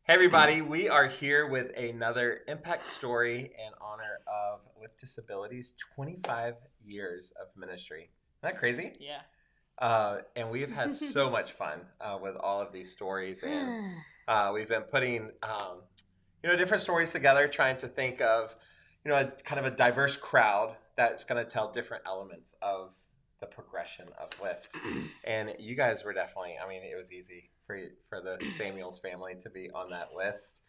Hey everybody, we are here with another impact story in honor of Lift Disabilities 25 years of ministry. Isn't that crazy? Yeah. And we've had so much fun with all of these stories, and we've been putting different stories together, trying to think of a kind of a diverse crowd that's going to tell different elements of the progression of Lyft. And you guys were definitely, I mean, it was easy for the Samuels family to be on that list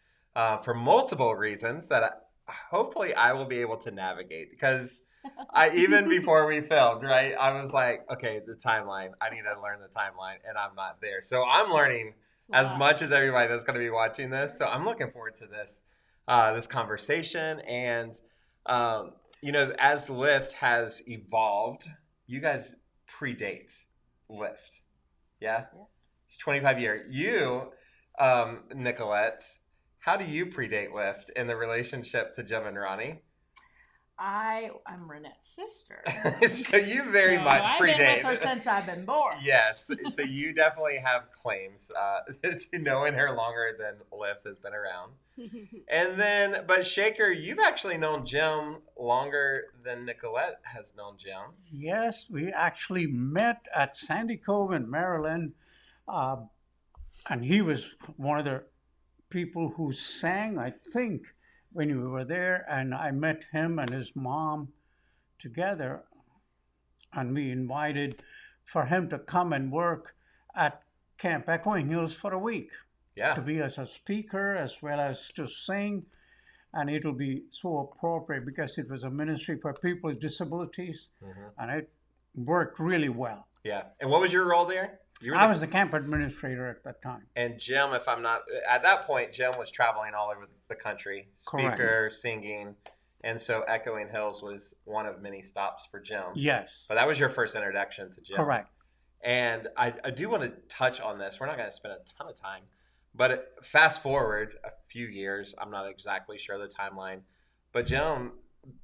for multiple reasons that hopefully I will be able to navigate, because even before we filmed, right, I was like, okay, the timeline, I need to learn the timeline, and I'm not there. So I'm learning as much as everybody that's going to be watching this. So I'm looking forward to this conversation. And as Lyft has evolved, you guys predate Lyft. Yeah? It's 25 years. You, Nicolette, how do you predate Lyft in the relationship to Jim and Ronnie? I'm Renette's sister. So you very much predate. I've been with her since I've been born. Yes. So you definitely have claims to knowing her longer than Lyft has been around. And then, but Shaker, you've actually known Jim longer than Nicolette has known Jim. Yes, we actually met at Sandy Cove in Maryland, and he was one of the people who sang, I think, when we were there, and I met him and his mom together, and we invited for him to come and work at Camp Echoing Hills for a week. Yeah. To be as a speaker as well as to sing. And it'll be so appropriate because it was a ministry for people with disabilities, and it worked really well. Yeah. And what was your role there? I was the camp administrator at that time. And Jim, if I'm not, at that point, Jim was traveling all over the country, speaker, Correct. Singing. And so Echoing Hills was one of many stops for Jim. Yes. But that was your first introduction to Jim. Correct. And I do want to touch on this. We're not going to spend a ton of time. But fast forward a few years, I'm not exactly sure the timeline, but Jim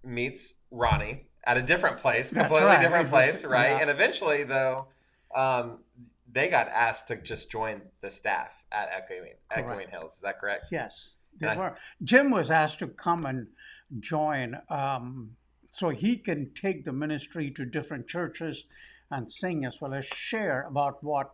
meets Ronnie at a different place, completely different place, right? Yeah. And eventually, though, they got asked to just join the staff at Echoing Hills. Is that correct? Yes, they were. Jim was asked to come and join so he can take the ministry to different churches and sing, as well as share about what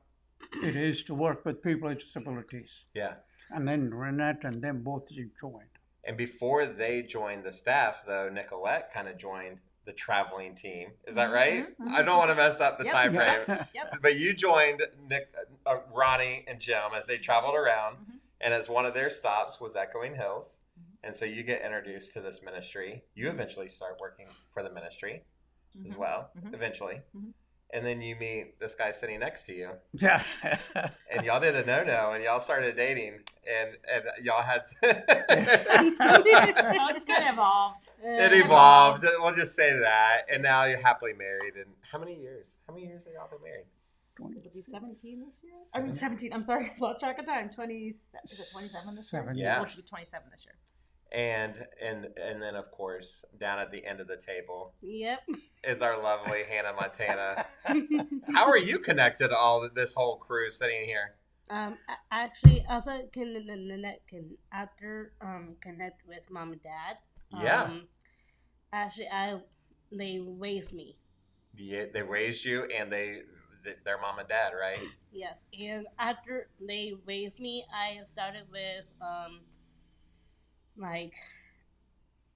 it is to work with people with disabilities. Yeah. And then Renette and them both joined. And before they joined the staff, though, Nicolette kind of joined the traveling team. Is that right? Mm-hmm. I don't want to mess up the time frame. Yep. But you joined Ronnie and Jim as they traveled around, and as one of their stops was Echoing Hills. And so you get introduced to this ministry. You eventually start working for the ministry as well, eventually. And then you meet this guy sitting next to you. Yeah. And y'all did a no-no, and y'all started dating, and y'all had It's kind of evolved. It evolved. We'll just say that. And now you're happily married. And how many years? How many years have y'all been married? It'll be 17 this year? I mean, 17. I'm sorry. I've lost track of time. 27. Is it 27 this year? Yeah. It'll be 27 this year. And then, of course, down at the end of the table Yep. is our lovely Hannah Montana. How are you connected to this whole crew sitting here? Actually, also Nanette can connect with mom and dad. Yeah. Actually, they raised me. Yeah, they raised you, and their mom and dad, right? Yes, and after they raised me, I started with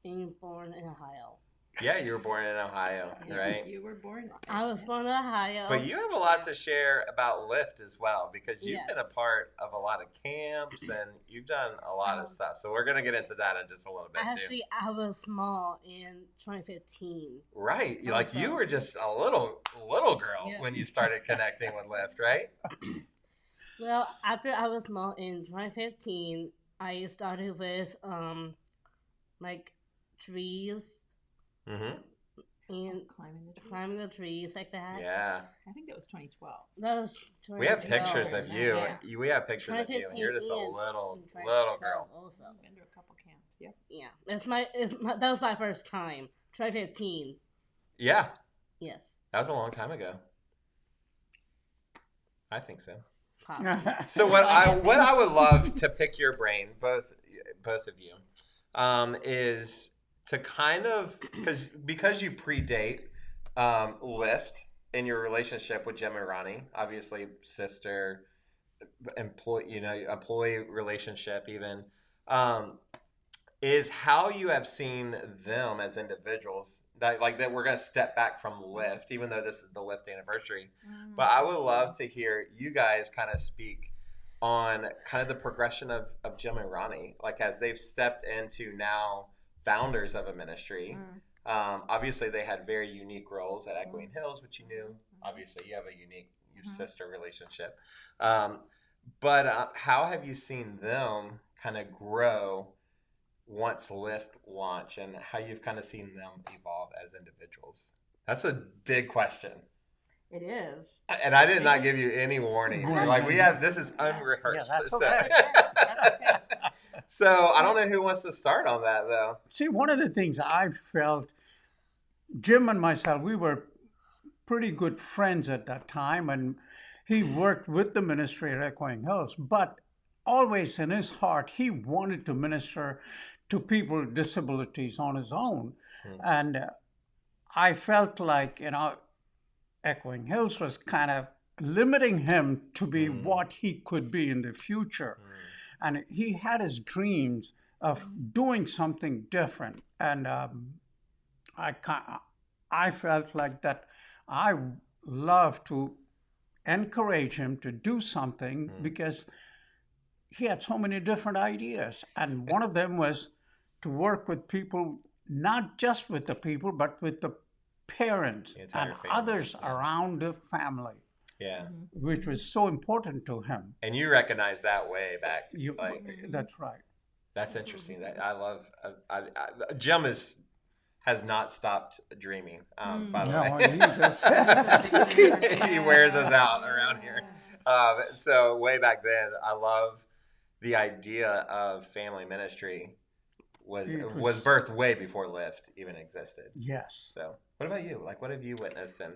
being born in Ohio. Yeah, you were born in Ohio, right? Yes, you were born. I was born in Ohio. But you have a lot to share about Lyft as well, because you've been a part of a lot of camps and you've done a lot of stuff. So we're going to get into that in just a little bit, Actually, I was small in 2015. Right. Like you were just a little girl when you started connecting with Lyft, right? Well, after I was small in 2015, I started with trees. And climbing the trees like that. Yeah. I think that was 2012. That was 2012. We have pictures of you. Yeah. We have pictures of you. And you're just a little girl. Also, been to a couple camps. Yep. Yeah. That was my first time. 2015. Yeah. Yes. That was a long time ago. I think so. pop. So what I would love to pick your brain, both of you, is to kind of because you predate Lyft in your relationship with Jim and Ronnie, obviously sister, employee relationship even, is how you have seen them as individuals. That we're going to step back from Lyft, even though this is the Lyft anniversary. But I would love to hear you guys kind of speak on kind of the progression of Jim and Ronnie, like as they've stepped into now founders of a ministry. Obviously, they had very unique roles at Echoing Hills, which you knew. Obviously, you have a unique sister relationship. But how have you seen them kind of grow once Lyft launched, and how you've kind of seen them evolve as individuals? That's a big question. It is. And I did not give you any warning. Like this is unrehearsed. Yeah, that's so. okay. That's okay. So I don't know who wants to start on that though. See, one of the things I felt, Jim and myself, we were pretty good friends at that time, and he worked with the ministry at Echoing Hills, but always in his heart, he wanted to minister to people with disabilities on his own. And I felt like, Echoing Hills was kind of limiting him to be what he could be in the future. And he had his dreams of doing something different. And I felt like that I love to encourage him to do something because he had so many different ideas. And one of them was to work with people, not just with the people, but with the parents and family, others around the family. Yeah. Which was so important to him. And you recognize that way back. That's right. That's interesting. That I love. Jim has not stopped dreaming. By the way, he wears us out around here. So way back then, I love the idea of family ministry. Was birthed way before Lyft even existed. Yes. So what about you? Like, what have you witnessed? And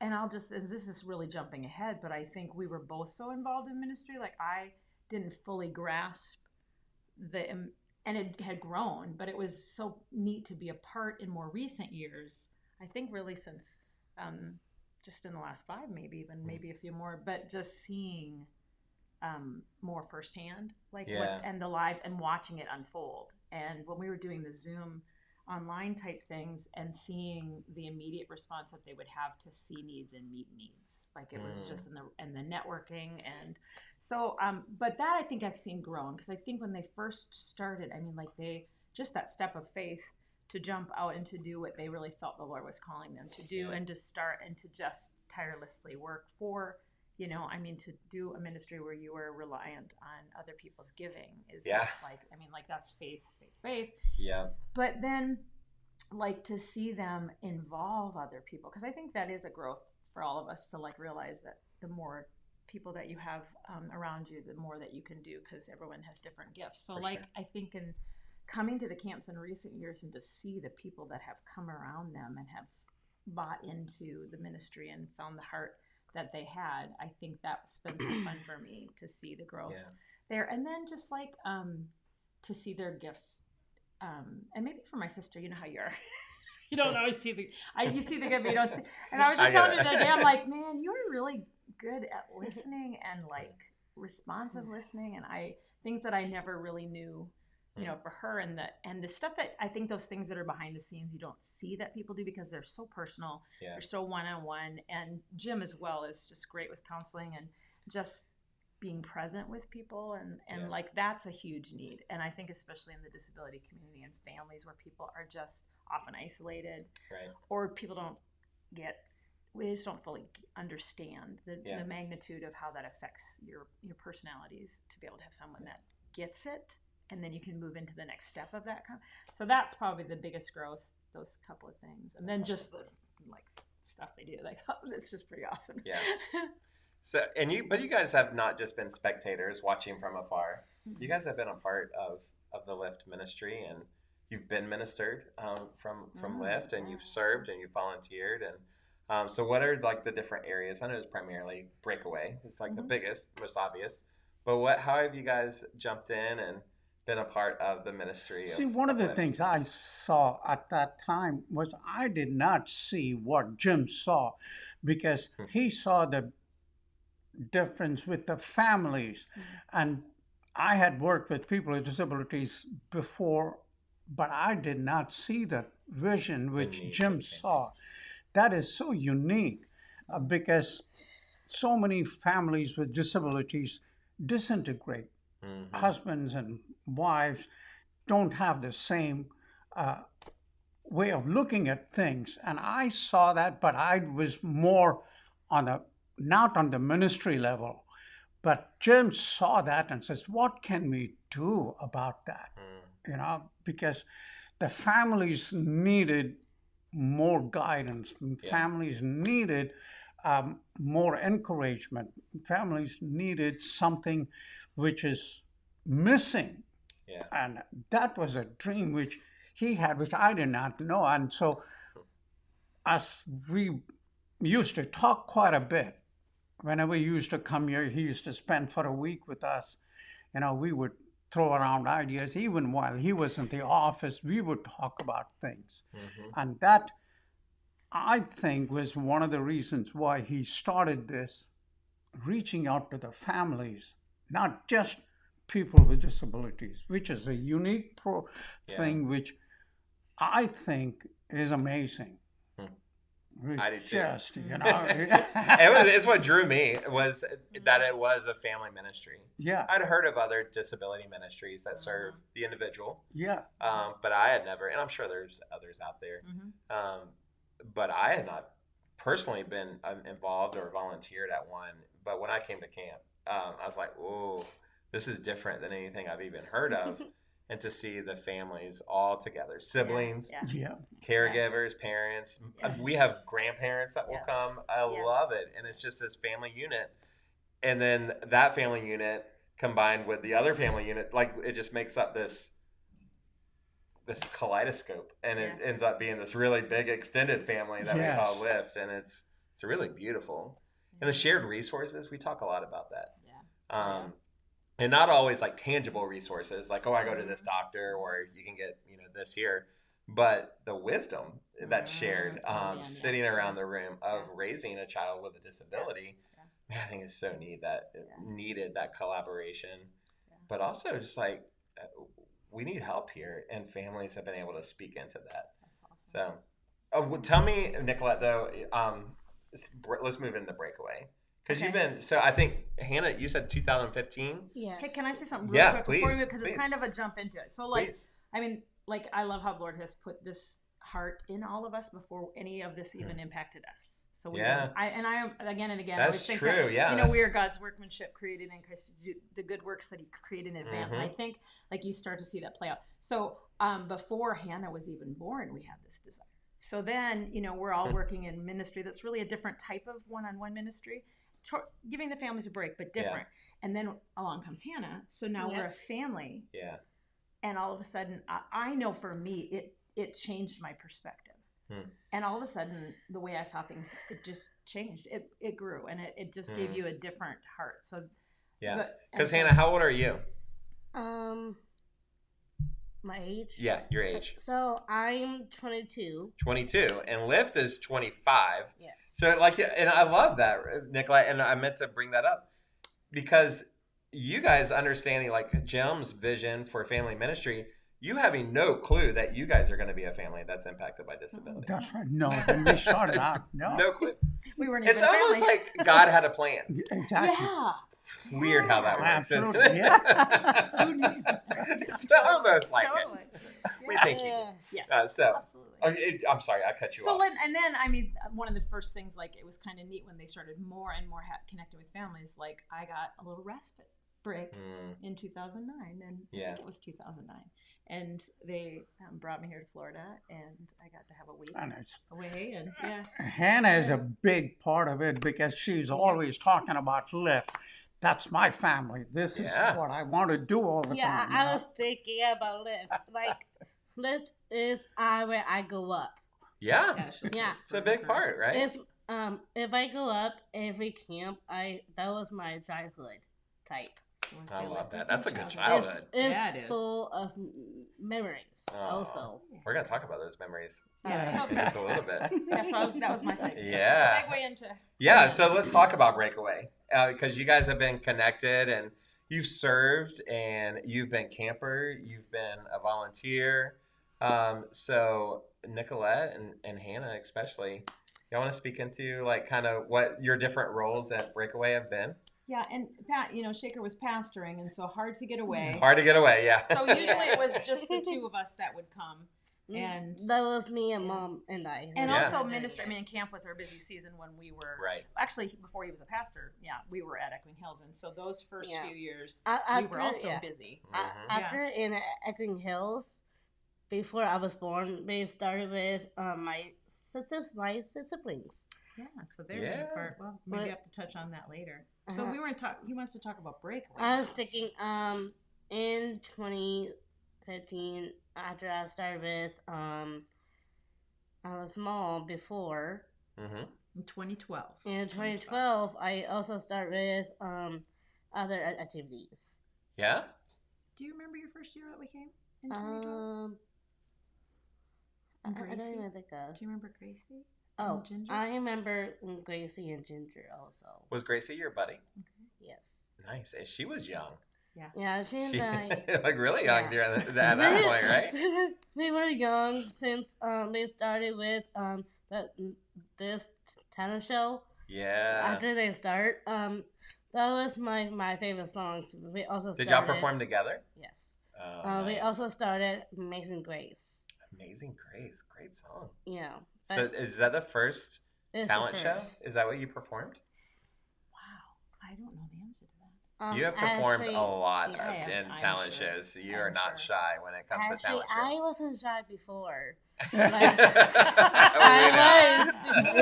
and I'll just, this is really jumping ahead, but I think we were both so involved in ministry. Like I didn't fully grasp and it had grown, but it was so neat to be a part in more recent years. I think really since just in the last 5, maybe a few more, but just seeing more firsthand, what and the lives and watching it unfold. And when we were doing the Zoom online type things and seeing the immediate response that they would have to see needs and meet needs, like it was just in the networking. And so but that I think I've seen grown, because I think when they first started, I mean, like they just that step of faith to jump out and to do what they really felt the Lord was calling them to do, and to start and to just tirelessly work for, to do a ministry where you are reliant on other people's giving is just that's faith. Yeah. But then to see them involve other people, because I think that is a growth for all of us to realize that the more people that you have around you, the more that you can do, because everyone has different gifts. So I think in coming to the camps in recent years and to see the people that have come around them and have bought into the ministry and found the heart that they had, I think that's been so fun for me to see the growth there. And then just to see their gifts, and maybe for my sister, you know how you are. You don't always see you see the gift, but you don't see. And I was just telling her the other day, I'm like, man, you're really good at listening and responsive listening, and things that I never really knew, for her, and the stuff that I think those things that are behind the scenes you don't see that people do because they're so personal, they're so one-on-one. And Jim as well is just great with counseling and just being present with people, and that's a huge need. And I think especially in the disability community and families where people are just often isolated, or people we just don't fully understand the magnitude of how that affects your personalities, to be able to have someone that gets it, and then you can move into the next step of that. So that's probably the biggest growth, those couple of things. And then just the stuff they do, it's just pretty awesome. Yeah. So, but you guys have not just been spectators watching from afar. You guys have been a part of the Lyft ministry, and you've been ministered from Lyft, and you've served and you've volunteered. And So what are like the different areas? I know it's primarily Breakaway. It's like the biggest, most obvious. But how have you guys jumped in and been a part of the ministry? See, one of the things I saw at that time was I did not see what Jim saw, because he saw the difference with the families. And I had worked with people with disabilities before, but I did not see the vision which Jim saw. That is so unique, because so many families with disabilities disintegrate. Husbands and wives don't have the same way of looking at things. And I saw that, but I was more not on the ministry level. But Jim saw that and says, what can we do about that? Because the families needed more guidance. Families needed more encouragement. Families needed something which is missing. And that was a dream which he had, which I did not know. And so as we used to talk quite a bit, whenever he used to come here, he used to spend for a week with us. We would throw around ideas. Even while he was in the office, we would talk about things. And that, I think, was one of the reasons why he started this, reaching out to the families, not just people with disabilities, which is a unique thing, which I think is amazing. I do too. Just, It's what drew me, was that it was a family ministry. Yeah. I'd heard of other disability ministries that serve the individual. Yeah. But I had never, and I'm sure there's others out there, but I had not personally been involved or volunteered at one. But when I came to camp, I was like, "Whoa, this is different than anything I've even heard of." And to see the families all together, siblings, caregivers, parents. We have grandparents that will come. I love it. And it's just this family unit. And then that family unit combined with the other family unit, like it just makes up this kaleidoscope. And it ends up being this really big extended family that we call Lift. And it's really beautiful. And the shared resources, we talk a lot about that. And not always like tangible resources, like, I go to this doctor, or you can get, this here. But the wisdom that's shared, sitting around the room of raising a child with a disability, man, I think it's so neat that it needed that collaboration. But also just like, we need help here, and families have been able to speak into that. That's awesome. So, well, tell me, Nicolette, though, let's move into Breakaway. Because you've been, so I think, Hannah, you said 2015? Yes. Hey, can I say something real quick before we, because please. it's kind of a jump into it. So I love how the Lord has put this heart in all of us before any of this even impacted us. So I again and again, that's I always think true. that, we are God's workmanship, created in Christ to do the good works that He created in advance. And I think like you start to see that play out. So before Hannah was even born, we had this desire. So then, we're all working in ministry that's really a different type of one-on-one ministry. Giving the families a break, but different. And then along comes Hannah. So now we're a family. Yeah. And all of a sudden, I know for me, it changed my perspective. And all of a sudden, the way I saw things, it just changed. It grew, and it just gave you a different heart. So because Hannah, how old are you? My age? Yeah, your age. So I'm 22. 22, and Lift is 25. Yes. So and I love that, Nicolette, and I meant to bring that up because you guys understanding like Jim's vision for family ministry, you having no clue that you guys are going to be a family that's impacted by disability. That's right. No, when we started out, no clue. We weren't. It's almost like God had a plan. Exactly. Yeah. Weird how that works. Absolutely. It's almost like it. We think you did. Yes. So, absolutely. I'm sorry, I cut you off. So and then one of the first things, like, it was kind of neat when they started more and more connecting with families. Like, I got a little respite break in 2009, and I think it was 2009, and they brought me here to Florida, and I got to have a week away, and Hannah is a big part of it because she's always talking about Lift. That's my family. This is what I want to do all the time. Yeah, I was thinking about Lift. Like, Lift is where I go up. Yeah. Yeah. It's a big part, right? if I go up every camp, that was my childhood type. I love There's that. That's a no good childhood. childhood. It's Yeah, it is. full of memories. Aw. Also, We're gonna talk about those memories Yeah, in just a little bit. Yeah, so that was my segue. Yeah. Segue into. Yeah, so let's talk about Breakaway because you guys have been connected and you've served and you've been camper, you've been a volunteer. So Nicolette and Hannah especially, y'all want to speak into like kind of what your different roles at Breakaway have been? Yeah, and Pat, Shaker was pastoring, and so hard to get away. Hard to get away, yeah. So usually it was just the two of us that would come. And that was me and Yeah. Mom and I. And Yeah. also minister. I mean, camp was our busy season when we were Right. actually before he was a pastor. Yeah, we were at Echoing Hills, and so those first Yeah. few years After, we were also busy. Mhm. After in Echoing Hills, before I was born, they started with my siblings. Yeah, so they're Yeah. a part. Well, maybe But- we have to touch on that later. So Uh-huh. we were talk. He wants to talk about Breakaway. I was now. thinking, in 2015, after I started with, I was small before. Mm-hmm. In 2012. In 2012, I also started with, other activities. Yeah? Do you remember your first year that we came in 2012? I don't Gracie? even think of. Do you remember Gracie? Oh, and Ginger? I remember Gracie and Ginger also. Was Gracie your buddy? Yes. Nice. And she was young. Yeah, she and She, I. like really young Yeah. during at that point, right? We were young since they started with this talent show. Yeah. After they start, that was my favorite songs. We also Did started, y'all perform together? Yes. Oh, We nice. also started Amazing Grace. Amazing Grace, great song. Yeah. So is that the first It's the talent show? first. Is that what you performed? Wow, I don't know the answer to that. You have performed actually, a lot yeah, in I'm talent sure. shows. So you I'm are not sure. shy when it comes to Actually, talent I shows. wasn't shy before. I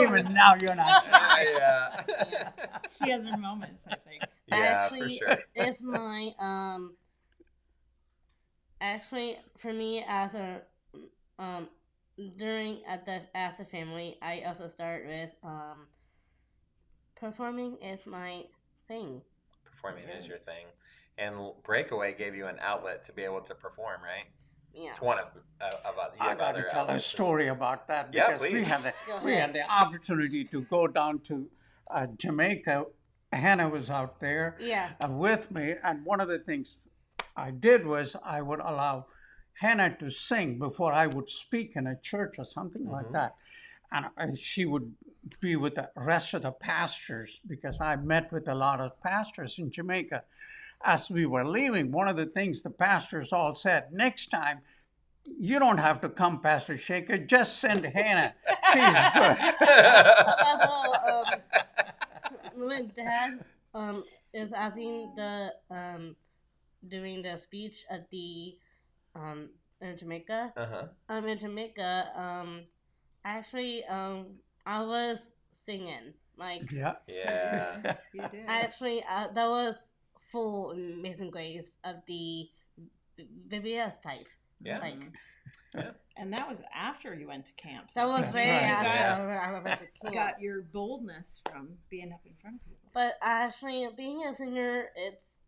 Even now, you're not shy. Yeah. She has her moments, I think. Yeah, for Actually, sure. it's my Actually, for me as a as a family, I also start with performing is my thing. Performing is your Yes. thing. And Breakaway gave you an outlet to be able to perform, right? Yeah. It's one of you I have got other to tell a outlets. story about that Yeah, because we please. had Go we ahead. had the opportunity to go down to Jamaica. Hannah was out there Yeah. with me, and one of the things I did was I would allow Hannah to sing before I would speak in a church or something like Mhm. that, and she would be with the rest of the pastors because I met with a lot of pastors in Jamaica. As we were leaving, one of the things the pastors all said, next time, you don't have to come, Pastor Shaker, just send Hannah. She's good. Although, when Dad is asking doing the speech at the in Jamaica. Uh-huh. In Jamaica, actually, I was singing. Like, Yeah. Yeah. You did. actually, that was full Amazing Grace of the VBS type. Yeah. Like, And that was after you went to camp. that was That's way right. after I went to camp. Got your boldness from being up in front of people. But actually, being a singer, it's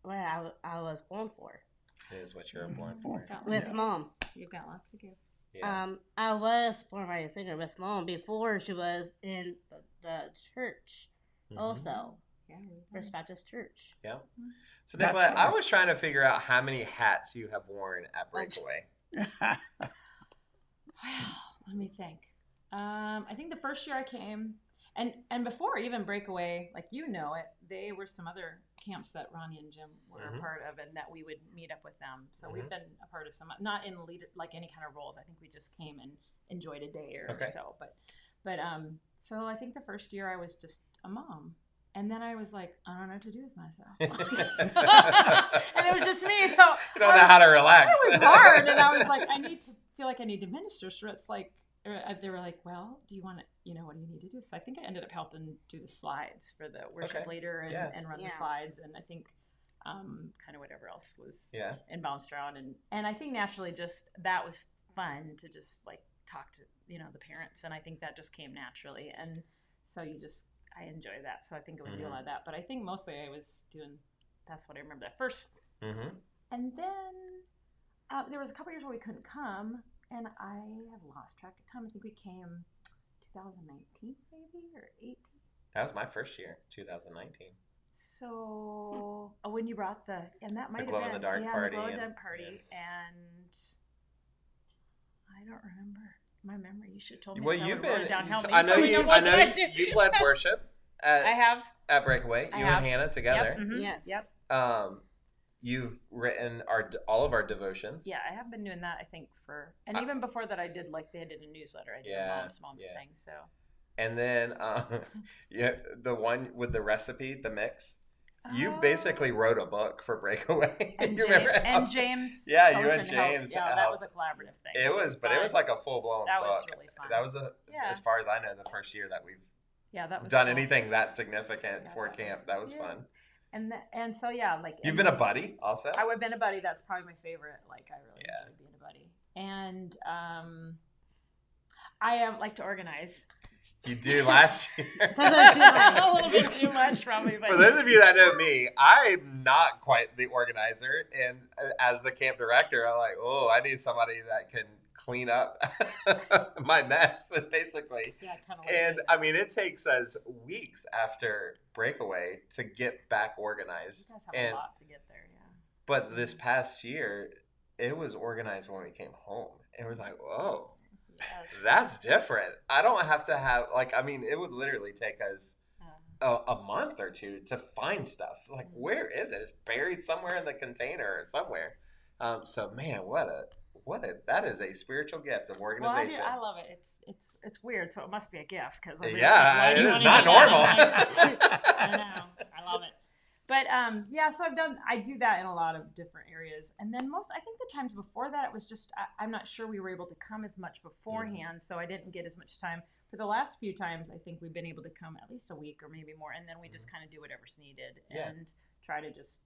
what I was born for. It is what you're born for. You've got With lots of Mom. gifts. You've got lots of gifts. Yeah. I was born by a singer with Mom before she was in the church. Mhm. Also, Yeah. First Baptist Church. Yeah. So That's Nicolette, I right. was trying to figure out how many hats you have worn at Breakaway. Let me think. I think the first year I came, and before even Breakaway, like you know it, they were some other camps that Ronnie and Jim were Mhm. a part of, and that we would meet up with them. So Mhm. we've been a part of some, not in lead like any kind of roles. I think we just came and enjoyed a day or Okay. so. But so I think the first year I was just a mom. And then I was like, I don't know what to do with myself. And it was just me. So You don't know how to relax. it was hard, and I was like, feel like I need to minister. So it's like they were like, well, do you want to, what do you need to do? So I think I ended up helping do the slides for the worship Okay. leader Yeah. and run the Yeah. slides, and I think kind of whatever else was Yeah. and bounced around, and I think naturally just that was fun to just like talk to, the parents. And I think that just came naturally. And so I enjoy that. So I think I would do a lot of that. But I think mostly I was doing, that's what I remember that first. Mm-hmm. And then there was a couple years where we couldn't come. And I have lost track of time. I think we came 2019 maybe, or 18. That was my first year, 2019. So when you brought and that might have been glow in the dark party, the glow in the dark party, and I don't remember my memory. You should have told me. Well, so you've I wrote been. it down. Help me. I know Let me you. what I know do. you've led worship I have. at Breakaway. I You have. and Hannah together. Yep. Mhm. Yes. Yep. You've written all of our devotions. Yeah, I have been doing that. I think and even before that, I did they did a newsletter. I did a mom's thing. So. And then, the one with the recipe, the mix. You basically wrote a book for Breakaway. And, You remember how- James. Yeah, you Ocean and helped. James Yeah, that helped. was a collaborative thing. It was like a full blown That book. was really fun. That was Yeah. as far as I know, the first year that we've that was done cool. anything that significant Yeah, for that camp. was- That was yeah. fun. And so yeah, You've been a buddy also. I would have been a buddy. That's probably my favorite. I really Yeah. enjoy being a buddy. And I like to organize. You do last year. A little bit too much, probably. But For those of you that know me, I'm not quite the organizer, and as the camp director, I'm like, oh, I need somebody that can clean up my mess, basically. yeah, kind of. And I mean, it takes us weeks after Breakaway to get back organized. You guys have And a lot to get there. Yeah. but this past year, it was organized when we came home. It was like, whoa. Yes. That's different. I don't have to have it would literally take us a month or two to find stuff. Like, where is it? It's buried somewhere in the container or somewhere. So man, that is a spiritual gift of Well, organization. I love it. It's weird, so it must be a gift because Yeah, it is not normal. I know. I love it. But so I do that in a lot of different areas. And then I think the times before that, it was just, I'm not sure we were able to come as much beforehand, so I didn't get as much time. For the last few times, I think we've been able to come at least a week or maybe more, and then we just kind of do whatever's needed and try to just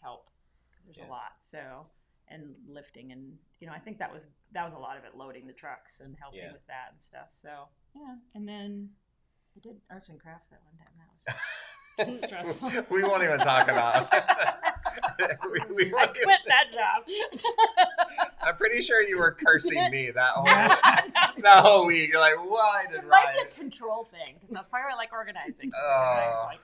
help, because there's a lot. So, and lifting, and I think that was a lot of it, loading the trucks and helping with that and stuff. So yeah, and then I did arts and crafts that one time. That was stressful. We won't even talk about we I won't quit that job. I'm pretty sure you were cursing me that whole week. You're like, why did It might Ryan? be a control thing because that's probably why I like organizing. Oh. Like,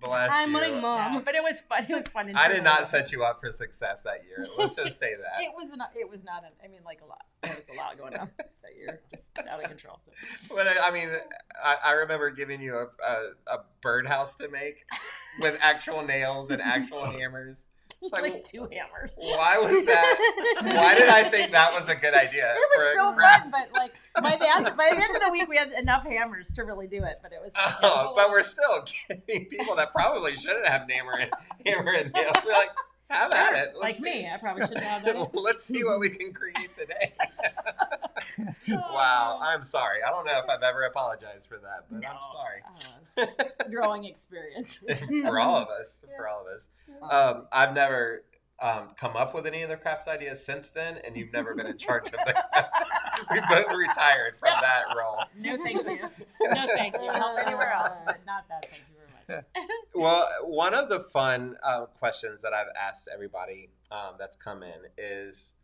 Bless I'm you. running mom. yeah, but it was fun. It was fun. I did not set you up for success that year. Let's just say that. It was not. It was not. A lot. There was a lot going on that year, just out of control. So. But I remember giving you a birdhouse to make with actual nails and actual hammers. It's like 2 hammers. Why was that? Why did I think that was a good idea? It was so fun, but by the end of the week, we had enough hammers to really do it. But it was. But we're still getting people that probably shouldn't have hammer and nails. We're like, have at it. Like me, I probably shouldn't have done it. Let's see what we can create today. Wow, I'm sorry. I don't know if I've ever apologized for that, but I'm sorry. Growing experience. For all of us. For all of us. I've never come up with any of the craft ideas since then, and you've never been in charge of the craft since. We both retired from that role. No, thank you. No, thank you. Help anywhere else, but not that. Thank you very much. Well, one of the fun questions that I've asked everybody that's come in is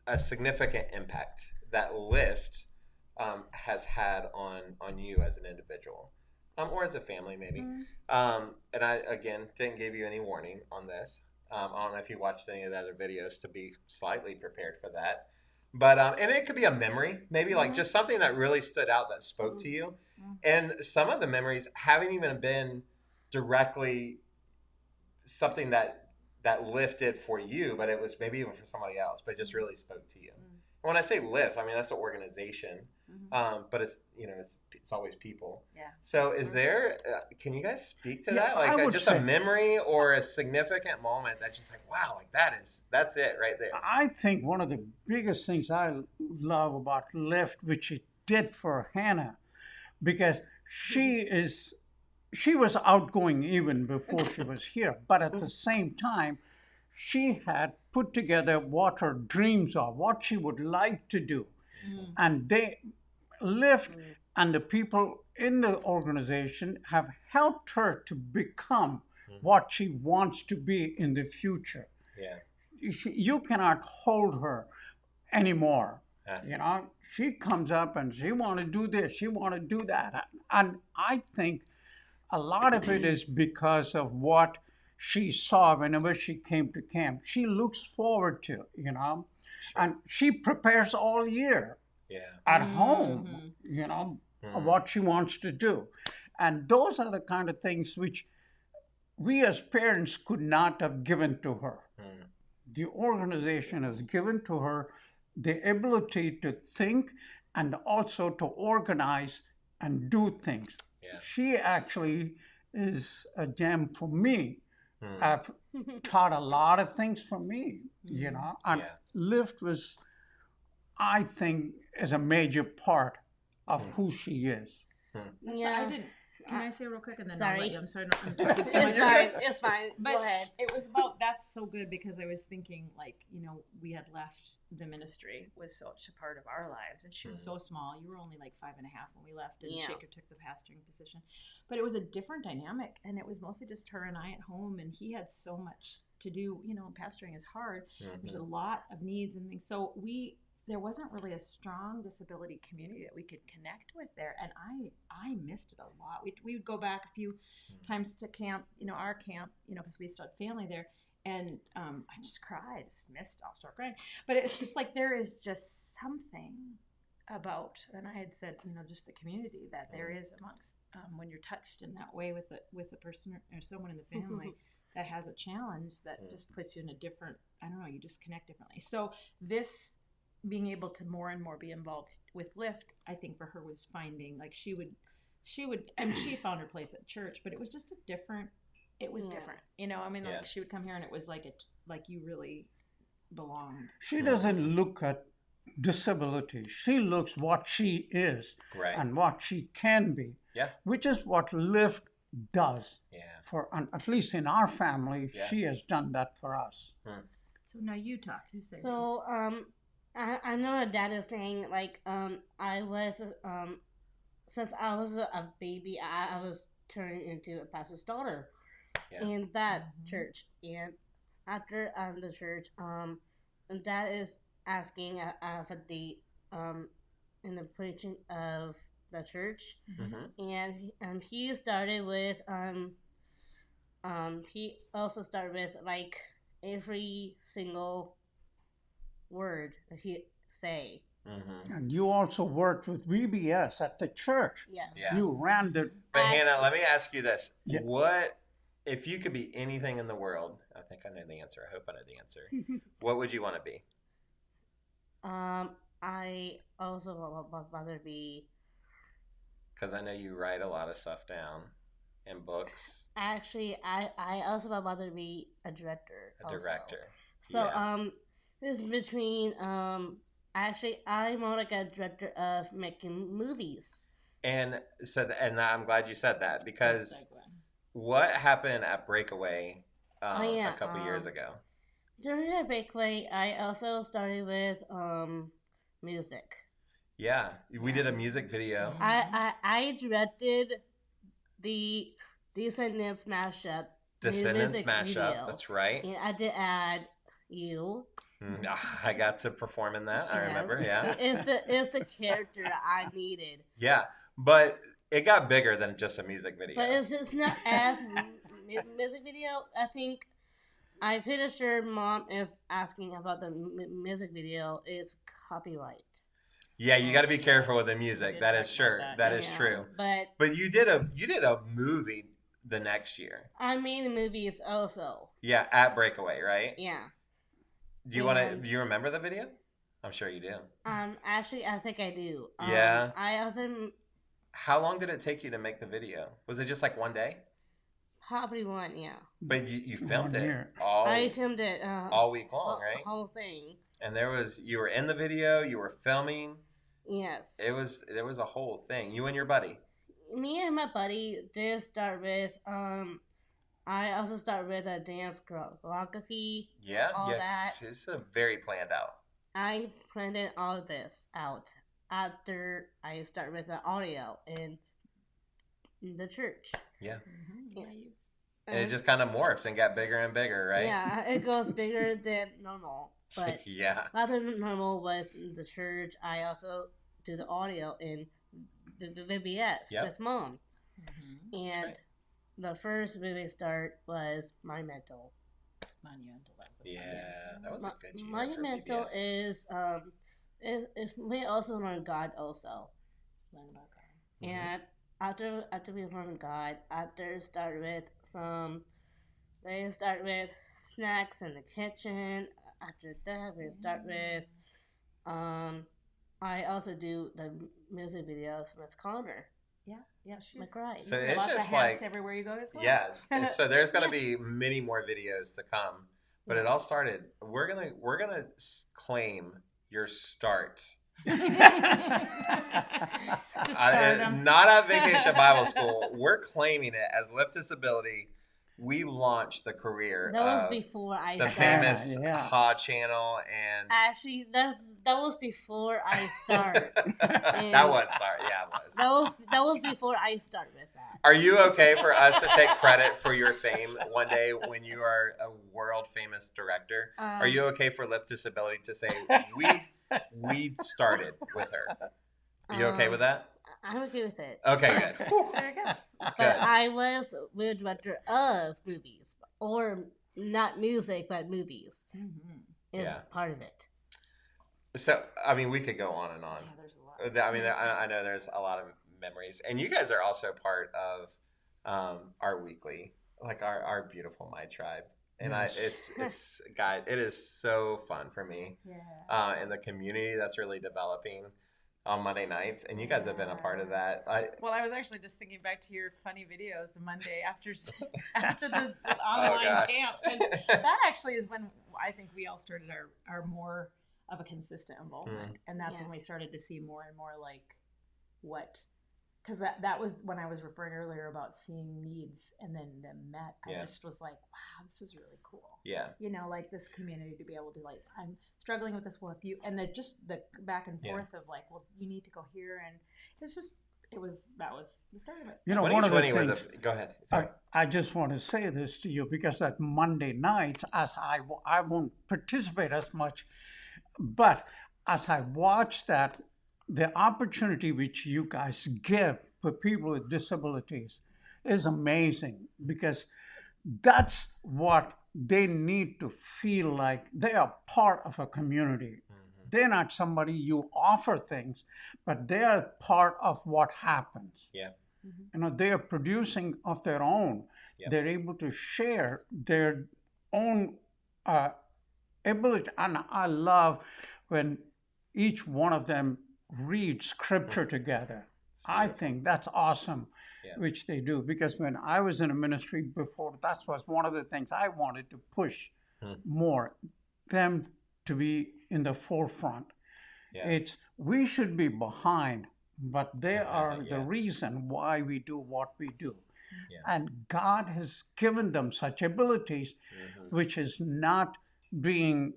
a significant impact that Lift has had on you as an individual, or as a family maybe. Mm-hmm. And I, again, didn't give you any warning on this. I don't know if you watched any of the other videos to be slightly prepared for that. But and it could be a memory, maybe like just something that really stood out that spoke to you. And some of the memories haven't even been directly something that lifted for you, but it was maybe even for somebody else, but it just really spoke to you. And when I say Lift, I mean that's an organization, but it's it's always people. Yeah. So is there? Can you guys speak to Yeah, that? I Like would just say- a memory or a significant moment that's just like, wow, like that's it right there. I think one of the biggest things I love about Lift, which it did for Hannah, because she was outgoing even before she was here, but at the same time, she had put together what her dreams are, what she would like to do. And they lift, and the people in the organization have helped her to become what she wants to be in the future. Yeah. You cannot hold her anymore. Yeah. You know, she comes up and she want to do this, she want to do that, and I think a lot of it is because of what she saw whenever she came to camp. She looks forward to, you know, and she prepares all year Yeah. at home, you know, what she wants to do. And those are the kind of things which we as parents could not have given to her. The organization has given to her the ability to think and also to organize and do things. Yeah. She actually is a gem for me. I've taught a lot of things for me, you know, and Yeah. Lift was, I think, is a major part of who she is. I didn't. Can I say real quick and then I'll Sorry. let you? I'm sorry. I'm talking too It's much. fine. It's fine. But Go ahead. it was about that's so good because I was thinking like we had left the ministry was such a part of our lives and she was so small. You were only like 5.5 when we left and Yeah. Shaker took the pastoring position, but it was a different dynamic and it was mostly just her and I at home and he had so much to do. Pastoring is hard. There's a lot of needs and things. So there wasn't really a strong disability community that we could connect with there, and I missed it a lot. We would go back a few times to camp, our camp, because we still had family there, and I just cried, I'll start crying, but it's just like there is just something about, and I had said, just the community that there is amongst when you're touched in that way with a person or someone in the family that has a challenge that just puts you in a different, I don't know, you just connect differently. So this being able to more and more be involved with Lift, I think for her was finding like she would, and she found her place at church, but it was just different. Like she would come here and it was like you really belonged. She doesn't look at disability. She looks what she is Right. and what she can be. Yeah. Which is what Lift does. Yeah. At least in our family, Yeah. she has done that for us. So now you talk. You say. So I know what Dad is saying. Like I was since I was a baby, I was turned into a pastor's daughter in that church. And after the church, Dad is asking for the in the preaching of the church, and he started with he also started with like every single word that he say. And you also worked with VBS at the church. Yes. Yeah. You ran the. But Hannah, let me ask you this: Yeah. What if you could be anything in the world? I think I know the answer. I hope I know the answer. What would you want to be? I also would rather be. Because I know you write a lot of stuff down in books. Actually, I also would rather be a director. A director. So Yeah. this is between actually I'm more like a director of making movies. And so, and I'm glad you said that because what happened at Breakaway a couple years ago? During the Breakaway, I also started with music. Yeah, we did a music video. I directed the Descendants mashup. Descendants music mashup. video. That's right. And I did add you. I got to perform in that. I remember. Yeah. It's the character I needed. Yeah, but it got bigger than just a music video. But it's not as music video. I think I'm pretty sure Mom is asking about the music video is copyright. Yeah, you got to be careful with the music. That is sure. That is true. But you did a movie the next year. I made the movies also. Yeah, at Breakaway, right? Yeah. Do you remember the video? I'm sure you do. Actually, I think I do. Yeah. I also How long did it take you to make the video? Was it just like one day? probably one, yeah. But you filmed 1 it year. I filmed it all week long, right? Whole thing. And you were in the video, you were filming. Yes. There was a whole thing. You and your buddy. Me and my buddy did start with I also started with a dance choreography. Yeah, all yeah. that. It's very planned out. I printed all of this out after I started with the audio in the church. Yeah. Mm-hmm. Yeah, you And it just kind of morphed and got bigger and bigger, right? Yeah, it goes bigger than normal. But Yeah. rather than normal was in the church, I also do the audio in the VBS Yep. with Mom. Mm-hmm. And right. the first movie start was Monumental. Monumental. That was a fun Yeah, one. that was a good year Monumental for PBS. is we also learn God also. Learn about God. Mhm. And after we learn God, after start with they start with snacks in the kitchen. After that, we start with I also do the music videos with Connor. Yeah, she's McBride. So you it's lots just of hats like- everywhere you go as well. Yeah, and so there's gonna be many more videos to come, but it all Yes. started. We're gonna claim your start. To start 'em. Not at Vacation Bible School. We're claiming it as Lift Disability. We launched the career That was of before I the started. famous Yeah. Ha channel, and Actually, that was before I started. that was start. Yeah, it was. that was before I started with that. Are you okay for us to take credit for your fame one day when you are a world famous director? Are you okay for Lift Disability to say we started with her? Are you okay with that? I'm okay with it. Okay, good. Whew. There you go. But Good. I was the director of movies, or not music, but movies Mm-hmm. is Yeah. part of it. So, I mean, we could go on and on. Yeah, there's a lot. I mean, I know there's a lot of memories, and you guys are also part of our weekly, like our beautiful My Tribe, and Yes. it's guys, it is so fun for me, Yeah. and the community that's really developing on Monday nights, and you guys have been a part of that. Well, I was actually just thinking back to your funny videos the Monday after the online gosh. camp. 'Cause that actually is when I think we all started our more of a consistent involvement, and that's when we started to see more and more like what. Because that was when I was referring earlier about seeing needs and then them met. I Yeah. just was like, wow, this is really cool. Yeah, You know, like this community to be able to like, I'm struggling with this. Well, if you and just the back and Yeah. forth of like, well, you need to go here, and that was the start of it. You know, one of the 2020 was things, go ahead. Sorry. I just want to say this to you because that Monday nights, as I won't participate as much, but as I watch that, the opportunity which you guys give for people with disabilities is amazing because that's what they need to feel like they are part of a community. They're not somebody you offer things, but they are part of what happens. Yeah. You know, they are producing of their own. Yep. They're able to share their own ability. And I love when each one of them read scripture together. I think that's awesome, Yeah. which they do. Because when I was in a ministry before, that was one of the things I wanted to push more, them to be in the forefront. Yeah. We should be behind, but they are the Yeah. reason why we do what we do. Yeah. And God has given them such abilities, which is not being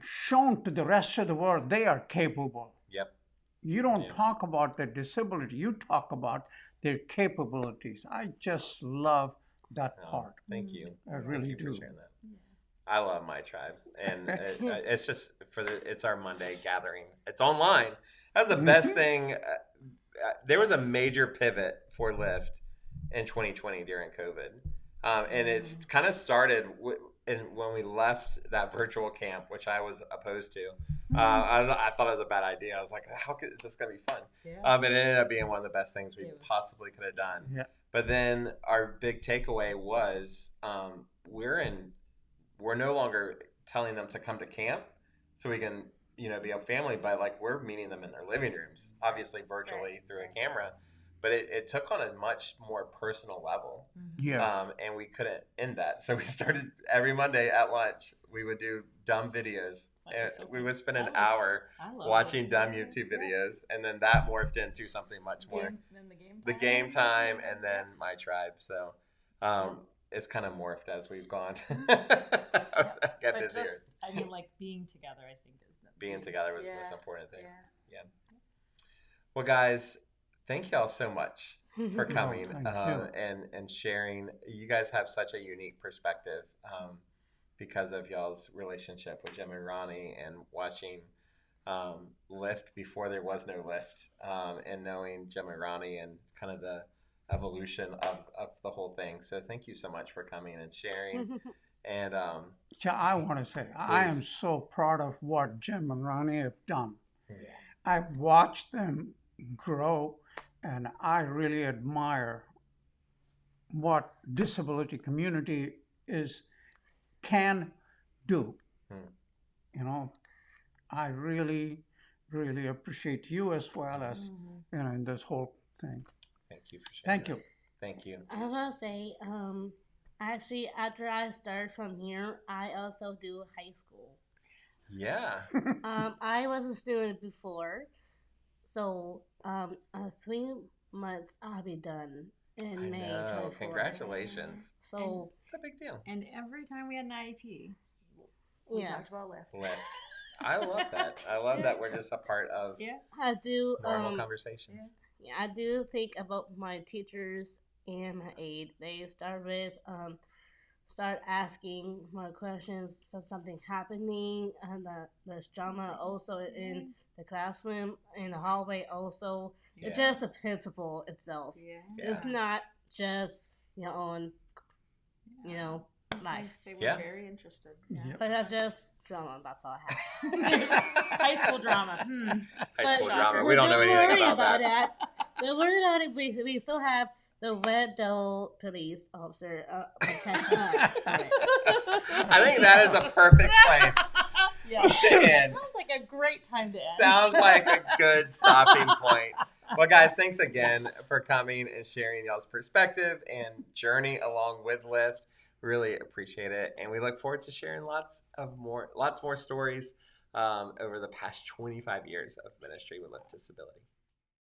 shown to the rest of the world. They are capable. Yep. You don't Yeah. talk about their disability, you talk about their capabilities. I just love that Oh, part. thank you. I really Thank you for do. sharing that. I love My Tribe, and it's just it's our Monday gathering. It's online. That was the best thing. There was a major pivot for Lyft in 2020 during COVID, and it's kind of started when we left that virtual camp, which I was opposed to. I thought it was a bad idea. I was like, is this going to be fun? Yeah. It ended up being one of the best things we It was- possibly could have done. Yeah. But then our big takeaway was we're no longer telling them to come to camp so we can be a family, but like we're meeting them in their living rooms, obviously virtually through a camera. But it took on a much more personal level. Yes. And we couldn't end that. So we started every Monday at lunch. We would do dumb videos. That And was so we fun. would spend an I love hour I love watching it. dumb YouTube videos. And then that morphed into something much more. Then The game time and then My Tribe. So it's kind of morphed as we've gone. Got But busier. just, I mean, like being together, I think is the being together was the most Yeah. important thing. Yeah. Well, guys, thank y'all so much for Oh, coming thank you. and sharing. You guys have such a unique perspective because of y'all's relationship with Jim and Ronnie and watching Lyft before there was no Lyft and knowing Jim and Ronnie and kind of the evolution of the whole thing. So thank you so much for coming and sharing. And So I want to say, I am Please. so proud of what Jim and Ronnie have done. Yeah. I've watched them grow, and I really admire what disability community can do. You know, I really, really appreciate you as well as in this whole thing. Thank you for sharing. Thank you. Thank you. I was gonna say, actually, after I start from here, I also do high school. Yeah. I was a student before, so 3 months I'll be done in I May. know. 24. Congratulations. So It's a big deal. And every time we had an IEP, we talked yes, about Lyft. Lyft. I love that. I love that we're just a part of Yeah. I do. normal conversations. Yeah, I do think about my teachers and my aide. They start asking more questions. So something happening, and there's drama also in the classroom, in the hallway also. Yeah. It's just the principal itself. Yeah. Yeah. It's not just your own, life. They were Yeah. very interested. Yep. But that's just drama. That's all I have. High school drama. High school But- drama. We don't know Don't anything worry about that. Don't worry about it. We still have the Red Devil police officer protecting us. For it. I think that is a perfect place Yeah. to end. Sounds like a great time to end. Sounds like a good stopping point. Well, guys, thanks again for coming and sharing y'all's perspective and journey along with Lyft. Really appreciate it, and we look forward to sharing lots more stories over the past 25 years of ministry with Lyft Disability.